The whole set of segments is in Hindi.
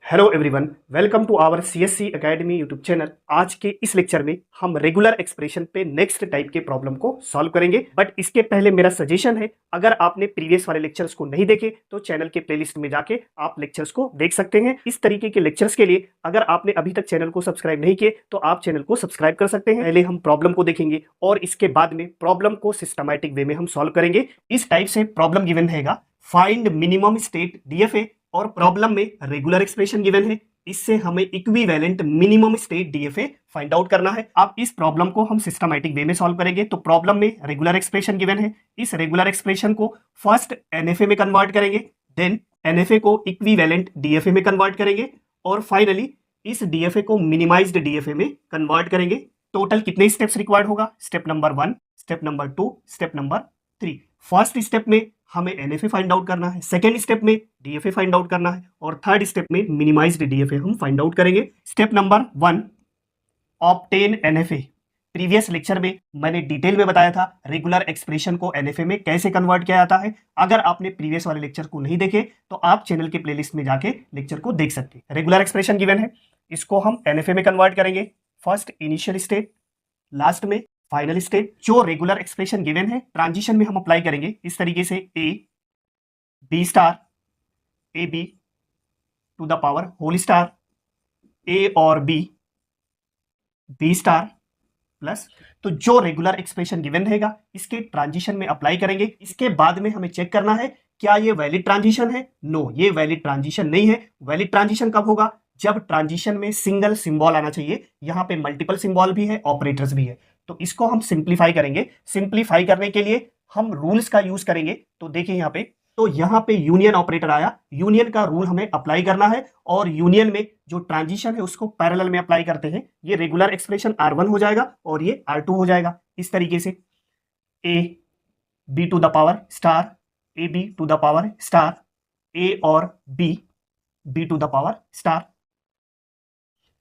Hello everyone, welcome to our CSC academy YouTube channel. आज के इस लेक्चर में हम रेगुलर एक्सप्रेशन पे नेक्स्ट टाइप के प्रॉब्लम को सॉल्व करेंगे। बट इसके पहले मेरा सजेशन है, अगर आपने प्रीवियस वाले लेक्चर्स को नहीं देखे तो चैनल के प्लेलिस्ट में जाके आप लेक्चर्स को देख सकते हैं। इस तरीके के लेक्चर्स के लिए अगर आपने अभी तक चैनल को सब्सक्राइब नहीं किए तो आप चैनल को सब्सक्राइब कर सकते हैं। पहले हम प्रॉब्लम को देखेंगे और इसके बाद में प्रॉब्लम को सिस्टमैटिक वे में हम सॉल्व करेंगे। इस टाइप से प्रॉब्लम गिवन रहेगा, फाइंड मिनिमम स्टेट डीएफए, और प्रॉब्लम में रेगुलर एक्सप्रेशन गिवन है। इससे हमें equivalent minimum state DFA find out करना है। अब इस प्रॉब्लम को हम सिस्टमैटिक वे में सॉल्व करेंगे। तो प्रॉब्लम में रेगुलर एक्सप्रेशन गिवन है, इस रेगुलर एक्सप्रेशन को फर्स्ट एनएफए में कन्वर्ट करेंगे, देन एनएफए को इक्विवेलेंट डीएफए में कन्वर्ट करेंगे और फाइनली इस डीएफए को मिनिमाइज्ड डीएफए में कन्वर्ट करेंगे। टोटल कितने स्टेप्स रिक्वायर्ड होगा? Step number 1, step number 2, step number 3। First step में हमें एनएफए फाइंड आउट करना है, सेकेंड स्टेप में डीएफए फाइंड आउट करना है और थर्ड स्टेप में मिनिमाइज्ड डीएफए हम फाइंड आउट करेंगे। Step number 1, obtain NFA. Previous lecture में मैंने डिटेल में बताया था रेगुलर एक्सप्रेशन को एनएफए में कैसे कन्वर्ट किया जाता है। अगर आपने प्रीवियस वाले लेक्चर को नहीं देखे तो आप चैनल के प्लेलिस्ट में जाके लेक्चर को देख सकते हैं। रेगुलर एक्सप्रेशन गिवन है, इसको हम एनएफए में कन्वर्ट करेंगे। फर्स्ट इनिशियल स्टेट, लास्ट में फाइनल स्टेट। जो रेगुलर एक्सप्रेशन गिवन है ट्रांजिशन में हम अप्लाई करेंगे इस तरीके से, A B star A B to the power whole star A और बी स्टार प्लस। तो जो रेगुलर एक्सप्रेशन गिवन रहेगा इसके ट्रांजिशन में अप्लाई करेंगे। इसके बाद में हमें चेक करना है क्या ये वैलिड ट्रांजिशन है। नो, ये वैलिड ट्रांजिशन नहीं है। वैलिड ट्रांजिशन कब होगा? जब ट्रांजिशन में सिंगल सिंबल आना चाहिए। यहाँ पे मल्टीपल सिंबल भी है, ऑपरेटर्स भी है। तो इसको हम सिंप्लीफाई करेंगे। सिंप्लीफाई करने के लिए हम रूल्स का यूज करेंगे। तो देखिए यहाँ पे यूनियन ऑपरेटर आया, यूनियन का रूल हमें अप्लाई करना है और यूनियन में जो ट्रांजिशन है उसको पैरेलल में अप्लाई करते हैं। ये रेगुलर एक्सप्रेशन R1 हो जाएगा और ये R2 हो जाएगा। इस तरीके से A B to the power star A B to the power star A और B to the power star.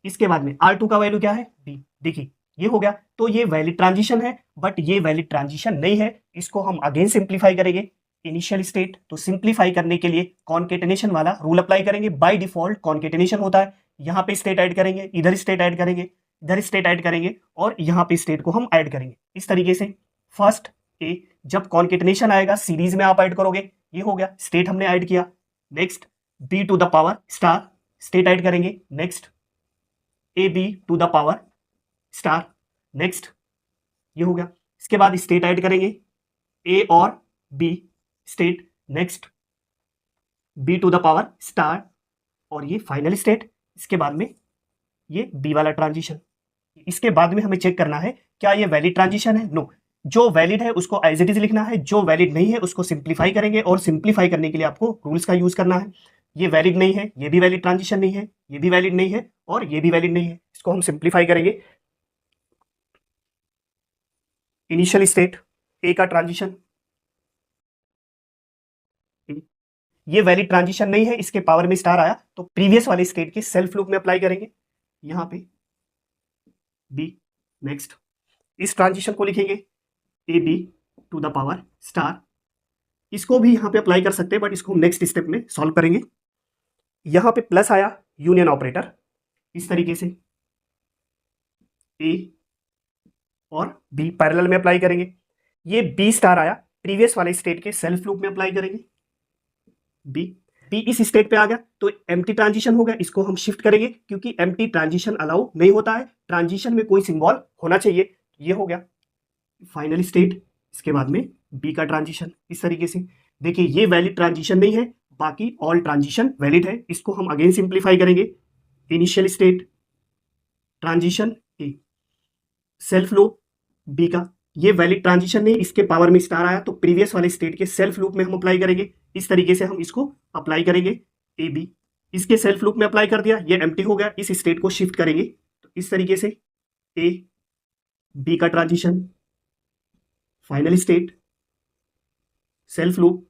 इसके बाद में R2 का वैल्यू क्या है? बी। देखिए ये हो गया। तो ये वैलिड ट्रांजिशन है, बट ये वैलिड ट्रांजिशन नहीं है। इसको हम अगेन सिंप्लीफाई करेंगे। इनिशियल स्टेट, तो सिंप्लीफाई करने के लिए कॉन्केटेनेशन वाला रूल अप्लाई करेंगे। बाय डिफॉल्ट कॉन्केटेनेशन होता है। यहाँ पे स्टेट ऐड करेंगे, इधर स्टेट ऐड करेंगे, इधर स्टेट ऐड करेंगे और यहाँ पे स्टेट को हम ऐड करेंगे इस तरीके से। फर्स्ट ए, जब कॉन्केटेनेशन आएगा सीरीज में आप ऐड करोगे। ये हो गया, स्टेट हमने ऐड किया। Next B to the power star, state add करेंगे। Next A B to the power star, next ये हो गया। इसके बाद स्टेट ऐड करेंगे, ए और B state, next B to the power star और ये फाइनल स्टेट। इसके बाद में ये बी वाला ट्रांजिशन। इसके बाद में हमें चेक करना है क्या ये वैलिड ट्रांजिशन है। नो, जो वैलिड है उसको एज इट इज लिखना है, जो वैलिड नहीं है उसको सिंप्लीफाई करेंगे और सिंप्लीफाई करने के लिए आपको रूल्स का यूज करना है। ये वैलिड नहीं है, ये भी वैलिड ट्रांजिशन नहीं है, ये भी वैलिड नहीं है और ये भी वैलिड नहीं है। इसको हम सिंप्लीफाई करेंगे। इनिशियल स्टेट ए का ट्रांजिशन, ये वैलिड ट्रांजिशन नहीं है, इसके पावर में स्टार आया तो प्रीवियस वाले स्टेट के सेल्फ लूप में अप्लाई करेंगे। यहां पे बी, नेक्स्ट इस ट्रांजिशन को लिखेंगे A B to the power star. इसको भी यहां पे अप्लाई कर सकते हैं बट इसको हम नेक्स्ट स्टेप में सॉल्व करेंगे। यहां पे प्लस आया, यूनियन ऑपरेटर इस तरीके से ए और बी पैरेलल में अप्लाई करेंगे। ये बी स्टार आया, प्रीवियस वाले स्टेट के सेल्फ लूप में अप्लाई करेंगे। बी इस स्टेट पे आ गया तो एम्प्टी ट्रांजिशन हो गया। इसको हम शिफ्ट करेंगे क्योंकि एम्प्टी ट्रांजिशन अलाउ नहीं होता है, ट्रांजिशन में कोई सिंबल होना चाहिए। ये हो गया फाइनल स्टेट। इसके बाद में बी का ट्रांजिशन इस तरीके से। देखिए ये वैलिड ट्रांजिशन नहीं है, बाकी ऑल ट्रांजिशन वैलिड है। इसको हम अगेन सिंप्लीफाई करेंगे। इनिशियल स्टेट, ट्रांजिशन ए, सेल्फ लूप बी का, ये वैलिड ट्रांजिशन नहीं, इसके पावर में स्टार आया तो प्रीवियस वाले स्टेट के सेल्फ लूप में हम अप्लाई करेंगे। इस तरीके से हम इसको अप्लाई करेंगे। ए बी, इसके सेल्फ लूप में अप्लाई कर दिया, ये एम्प्टी हो गया। इस स्टेट को शिफ्ट करेंगे तो इस तरीके से ए बी का transition, final state, self loop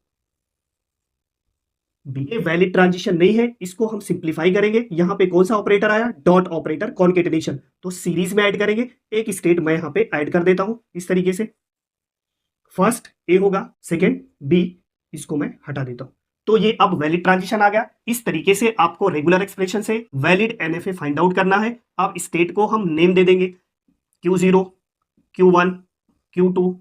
B. ये वैलिड ट्रांजिशन नहीं है, इसको हम सिंप्लीफाई करेंगे। यहां पे कौन सा ऑपरेटर आया? Dot operator, concatenation. तो सीरीज में ऐड करेंगे। एक स्टेट मैं यहां पे ऐड कर देता हूं इस तरीके से। फर्स्ट ए होगा, सेकेंड बी, इसको मैं हटा देता हूं। तो ये अब वैलिड ट्रांजिशन आ गया। इस तरीके से आपको रेगुलर एक्सप्रेशन से वैलिड NFA फाइंड आउट करना है। अब स्टेट को हम नेम दे देंगे Q0, Q1, Q2,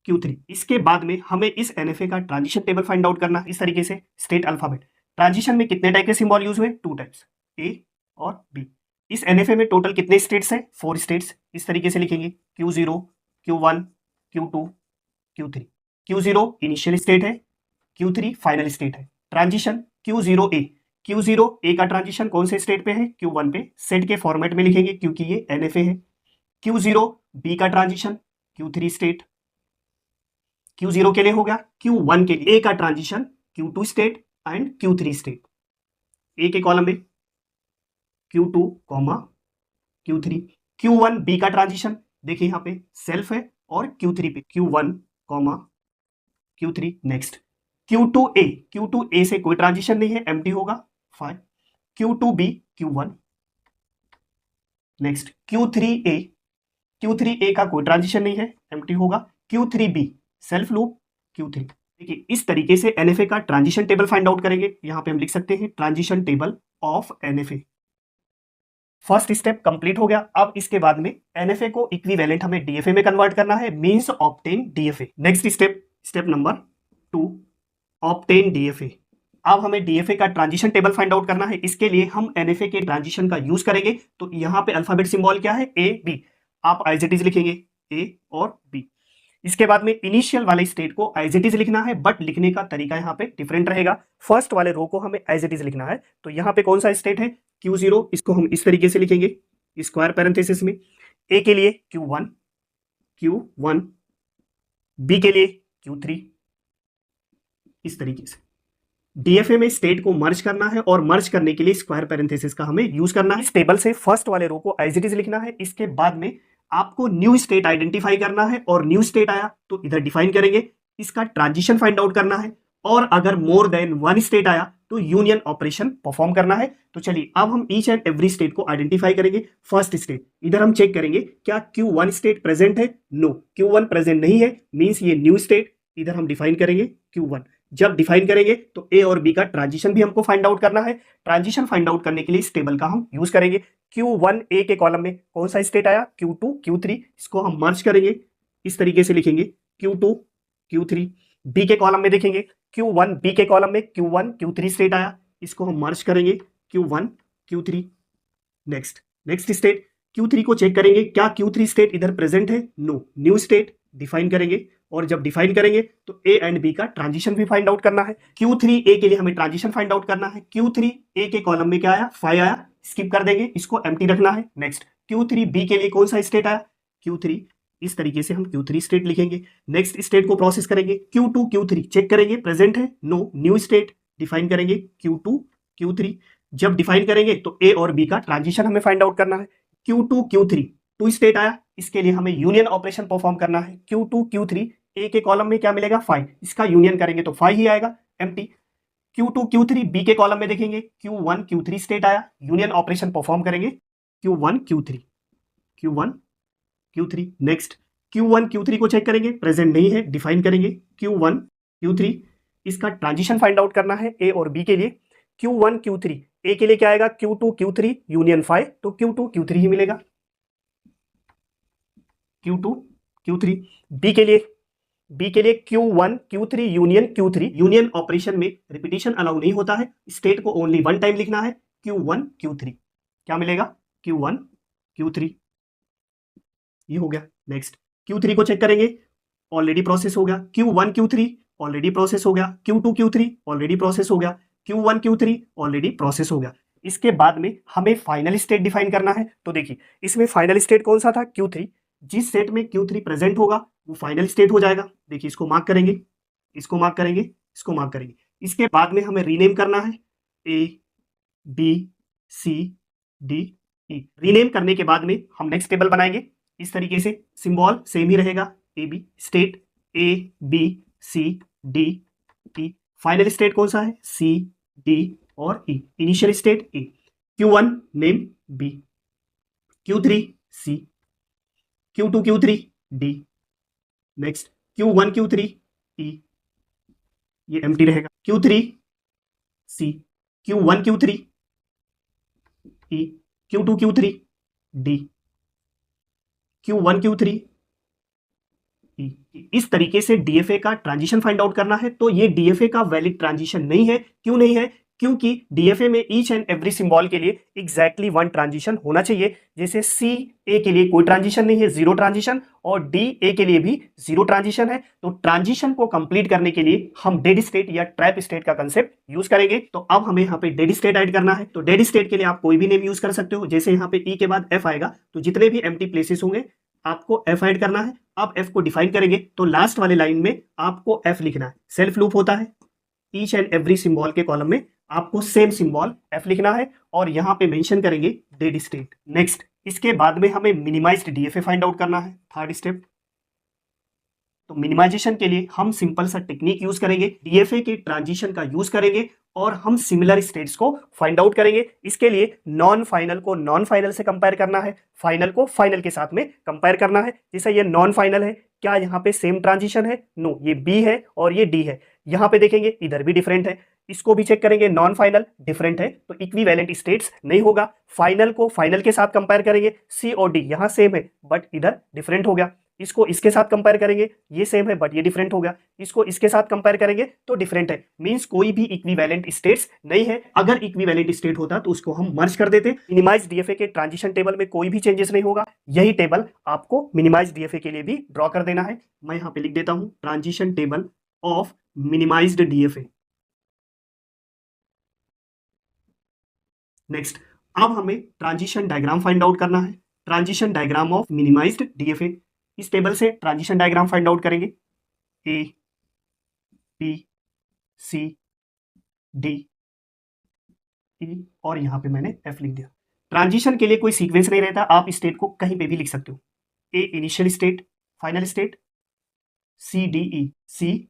Q3। इसके बाद में हमें इस NFA का ट्रांजिशन टेबल फाइंड आउट करना है। इस तरीके से स्टेट अल्फाबेट। ट्रांजिशन में कितने टाइप के सिंबल यूज हुए? 2 टाइप्स, A और B। इस NFA में टोटल कितने स्टेट्स हैं? 4 स्टेट्स। इस तरीके से लिखेंगे Q0, Q1, Q2, Q3। Q0 initial state है, Q3 फाइनल स्टेट है। Transition Q0A। Q0A का ट्रांजिशन कौन से स्टेट पे है? Q1 पे। सेट के फॉर्मेट में लिखेंगे क्योंकि ये NFA है। Q0B का ट्रांजिशन Q3 स्टेट, Q0 के लिए हो गया। Q1 के लिए A का transition Q2 state and Q3 state. A के कॉलम में Q2, Q3। Q1B का ट्रांजिशन देखिए यहाँ पे सेल्फ है और Q3 पे Q1, Q3। Next Q2A। Q2A से कोई ट्रांजिशन नहीं है, एम्प्टी होगा, fine. Q2B, Q1। Next Q3A। Q3A का कोई ट्रांजिशन नहीं है, एम्प्टी होगा। Q3B self loop, Q3। देखिए इस तरीके से NFA का ट्रांजिशन टेबल फाइंड आउट करेंगे। यहां पे हम लिख सकते हैं transition table of NFA। First step complete हो गया। अब इसके बाद में NFA को इक्विवेलेंट हमें DFA में कन्वर्ट करना है, means obtain DFA। Next step, step number 2, obtain DFA। अब हमें DFA का ट्रांजिशन टेबल फाइंड आउट करना है। इसके लिए हम NFA के ट्रांजिशन का यूज करेंगे। तो यहां पे अल्फाबेट सिंबल क्या है? A B। आप एज इट इज लिखेंगे A और B। इसके बाद में इनिशियल वाले स्टेट को एज इट इज लिखना है, बट लिखने का तरीका यहाँ पे डिफरेंट रहेगा। फर्स्ट वाले रो को हमें एज इट इज लिखना है। तो यहाँ पे कौन सा स्टेट है? Q0। इसको हम इस तरीके से लिखेंगे स्क्वायर पैरेंथेसिस में। A के लिए Q1, B के लिए Q3। इस तरीके से DFA में स्टेट को मर्ज करना है और मर्ज करने के लिए स्क्वायर पैरेंथेसिस का हमें यूज करना है। इस टेबल से फर्स्ट वाले रो को एज इट इज लिखना है। इसके बाद में आपको न्यू स्टेट आइडेंटिफाई करना है और न्यू स्टेट आया तो इधर डिफाइन करेंगे, इसका ट्रांजिशन फाइंड आउट करना है। और अगर मोर देन वन स्टेट आया तो यूनियन ऑपरेशन परफॉर्म करना है। तो चलिए अब हम ईच एंड एवरी स्टेट को आइडेंटिफाई करेंगे। फर्स्ट स्टेट, इधर हम चेक करेंगे क्या Q1 स्टेट प्रेजेंट है? नो, Q1 प्रेजेंट नहीं है, मींस ये न्यू स्टेट। इधर हम डिफाइन करेंगे Q1। जब डिफाइन करेंगे तो A और B का ट्रांजिशन भी हमको फाइंड आउट करना है। ट्रांजिशन फाइंड आउट करने के लिए इस टेबल का हम यूज करेंगे। Q1A के कॉलम में कौन सा स्टेट आया? Q2, Q3। इसको हम मर्ज करेंगे, इस तरीके से लिखेंगे Q2, Q3। B के कॉलम में देखेंगे Q1B के कॉलम में Q1, Q3 स्टेट आया, इसको हम मर्ज करेंगे Q1, Q3। Next state Q3 को चेक करेंगे क्या Q3 स्टेट इधर प्रेजेंट है? नो, न्यू स्टेट डिफाइन करेंगे। और जब डिफाइन करेंगे तो A एंड B का ट्रांजिशन भी फाइंड आउट करना है। Q3A के लिए हमें ट्रांजिशन फाइंड आउट करना है। Q3A के कॉलम में क्या आया? 5 आया, स्किप कर देंगे, इसको एम्प्टी रखना है। नेक्स्ट Q3B के लिए कौन सा स्टेट आया? Q3। इस तरीके से हम Q3 स्टेट लिखेंगे। नेक्स्ट स्टेट को प्रोसेस करेंगे। Q2, Q3 चेक करेंगे प्रेजेंट है? नो, न्यू स्टेट डिफाइन करेंगे Q2, Q3। जब डिफाइन करेंगे तो A और B का ट्रांजिशन हमें फाइंड आउट करना है। Q2, Q3 टू स्टेट आया, इसके लिए हमें यूनियन ऑपरेशन परफॉर्म करना है। Q2, Q3 A के कॉलम में क्या मिलेगा? 5। इसका यूनियन करेंगे तो 5 ही आएगा, एम्प्टी। Q2, Q3 B के कॉलम में देखेंगे Q1, Q3 स्टेट आया, यूनियन ऑपरेशन परफॉर्म करेंगे Q1, Q3। Next Q1, Q3 को चेक करेंगे, प्रेजेंट नहीं है, डिफाइन करेंगे Q1, Q3। इसका ट्रांजिशन फाइंड आउट करना है A और B के लिए। Q1, Q3 A के लिए क्या आएगा? Q2, Q3 यूनियन 5, तो Q2, Q3 ही मिलेगा। Q2, Q3 B के लिए Q1, Q3 union Q3। Union operation में रिपीटिशन अलाउ नहीं होता है, स्टेट को ओनली वन टाइम लिखना है। Q1, Q3 क्या मिलेगा? Q1, Q3। ये हो गया। नेक्स्ट Q3 को चेक करेंगे, ऑलरेडी प्रोसेस हो गया। Q1, Q3 ऑलरेडी प्रोसेस हो गया। Q2, Q3 ऑलरेडी प्रोसेस हो गया। Q1, Q3 ऑलरेडी प्रोसेस हो गया। इसके बाद में हमें फाइनल स्टेट डिफाइन करना है। तो देखिए इसमें फाइनल स्टेट कौन सा था? Q3। जिस सेट में Q3 प्रेजेंट होगा वो फाइनल स्टेट हो जाएगा। देखिए इसको मार्क करेंगे, इसको मार्क करेंगे, इसको मार्क करेंगे। इसके बाद में हमें रीनेम करना है A, B, C, D, E। Rename करने के बाद में हम नेक्स्ट टेबल बनाएंगे। इस तरीके से सिंबल सेम ही रहेगा, A B state A, B, C, D, E। Final state कौन सा है? C, D और E। Initial state A। Q1 name B, Q3 C, Q2, Q3 D। Next Q1, Q3 E, ये एम्प्टी रहेगा। Q3 सी, Q1 Q3 E, Q2 Q3 D, Q1 Q3 E। इस तरीके से डीएफए का ट्रांजिशन फाइंड आउट करना है। तो ये डीएफए का वैलिड ट्रांजिशन नहीं है। क्यों नहीं है? क्योंकि डीएफए में ईच एंड एवरी सिंबल के लिए एग्जैक्टली वन ट्रांजिशन होना चाहिए। जैसे सी ए के लिए कोई ट्रांजिशन नहीं है, जीरो ट्रांजिशन, और डी ए के लिए भी जीरो ट्रांजिशन है। तो ट्रांजिशन को कंप्लीट करने के लिए हम डेड स्टेट या ट्रैप स्टेट का कंसेप्ट यूज करेंगे। तो अब हमें यहाँ पे डेड स्टेट ऐड करना है। तो डेड स्टेट के लिए आप कोई भी नेम यूज कर सकते हो। जैसे यहाँ पे ई के बाद एफ आएगा, तो जितने भी एम्प्टी प्लेसेस होंगे आपको एफ ऐड करना है। अब एफ को डिफाइन करेंगे तो लास्ट वाले लाइन में आपको एफ लिखना है। सेल्फ लूप होता है, ईच एंड एवरी सिंबल के कॉलम में आपको सेम सिंबल एफ लिखना है और यहां पे मेंशन करेंगे डेड स्टेट। नेक्स्ट, इसके बाद में हमें मिनिमाइज्ड डीएफए फाइंड आउट करना है, थर्ड स्टेप। तो मिनिमाइजेशन के लिए हम सिंपल सा टेक्निक यूज करेंगे, डीएफए के ट्रांजिशन का यूज करेंगे और हम सिमिलर स्टेट्स को फाइंड आउट करेंगे। इसके लिए नॉन फाइनल को नॉन फाइनल से कंपेयर करना है, फाइनल को फाइनल के साथ में कंपेयर करना है। जैसे ये नॉन फाइनल है, क्या यहाँ पे सेम ट्रांजिशन है? नो, ये बी है और ये डी है। यहाँ पे देखेंगे इधर भी डिफरेंट है, इसको भी चेक करेंगे, नॉन फाइनल डिफरेंट है तो इक्विवेलेंट स्टेट्स नहीं होगा। फाइनल को फाइनल के साथ कंपेयर करेंगे, सी और डी यहाँ सेम है बट इधर डिफरेंट हो गया। इसको इसके साथ कंपेयर करेंगे, ये सेम है बट ये डिफरेंट हो गया। इसको इसके साथ कंपेयर करेंगे तो डिफरेंट है, मींस कोई भी इक्विवेलेंट स्टेट्स नहीं है। अगर इक्विवेलेंट स्टेट होता तो उसको हम मर्ज कर देते। मिनिमाइज डीएफए के ट्रांजिशन टेबल में कोई भी चेंजेस नहीं होगा। यही टेबल आपको मिनिमाइज डीएफए के लिए भी ड्रॉ कर देना है। मैं यहाँ पे लिख देता हूं, transition table of minimised DFA. Next, अब हमें ट्रांजिशन डायग्राम फाइंड आउट करना है, transition diagram of minimised DFA. इस टेबल से ट्रांजिशन डायग्राम फाइंड आउट करेंगे, ए बी सी डी ई और यहां पे मैंने एफ लिख दिया। ट्रांजिशन के लिए कोई सीक्वेंस नहीं रहता, आप स्टेट को कहीं पे भी लिख सकते हो। A initial state, final state, C D E, C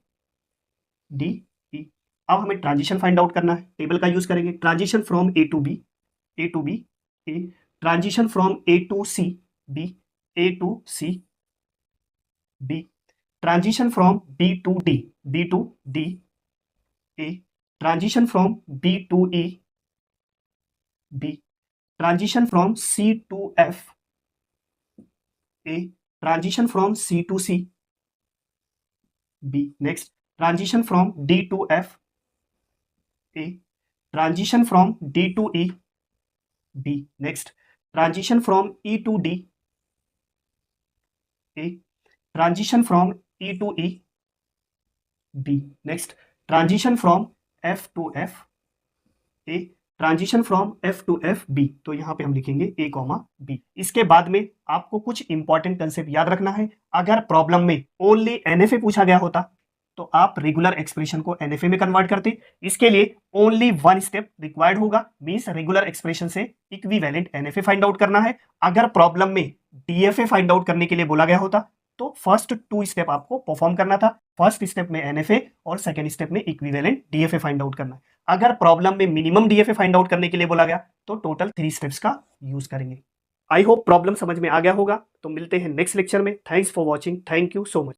D E. अब हमें ट्रांजिशन फाइंड आउट करना है, टेबल का यूज करेंगे। Transition from A to B, A to B A, transition from A to C B, A to C B, transition from B to D, B to D A, transition from B to E B, transition from C to F A, transition from C to C B. Next, transition from D to F A, transition from D to E B. Next, transition from E to D A, transition from E to E B. Next, transition from F to F A, transition from F to F B. तो यहां पे हम लिखेंगे ए कॉमा बी। इसके बाद में आपको कुछ इंपॉर्टेंट कंसेप्ट याद रखना है। अगर प्रॉब्लम में ओनली एनएफए पूछा गया होता तो आप रेगुलर एक्सप्रेशन को एनएफए में कन्वर्ट करते। इसके लिए ओनली वन स्टेप रिक्वायर्ड होगा, मींस रेगुलर एक्सप्रेशन से इक्विवेलेंट एनएफए फाइंड आउट करना है। अगर प्रॉब्लम में डीएफए फाइंड आउट करने के लिए बोला गया होता तो फर्स्ट टू स्टेप आपको परफॉर्म करना था। फर्स्ट स्टेप में एनएफए और सेकंड स्टेप में इक्विवेलेंट डीएफए फाइंड आउट करना है। अगर प्रॉब्लम में मिनिमम डीएफए फाइंड आउट करने के लिए बोला गया तो टोटल 3 स्टेप्स का यूज करेंगे। आई होप प्रॉब्लम समझ में आ गया होगा। तो मिलते हैं नेक्स्ट लेक्चर में। Thanks for watching, thank you so much.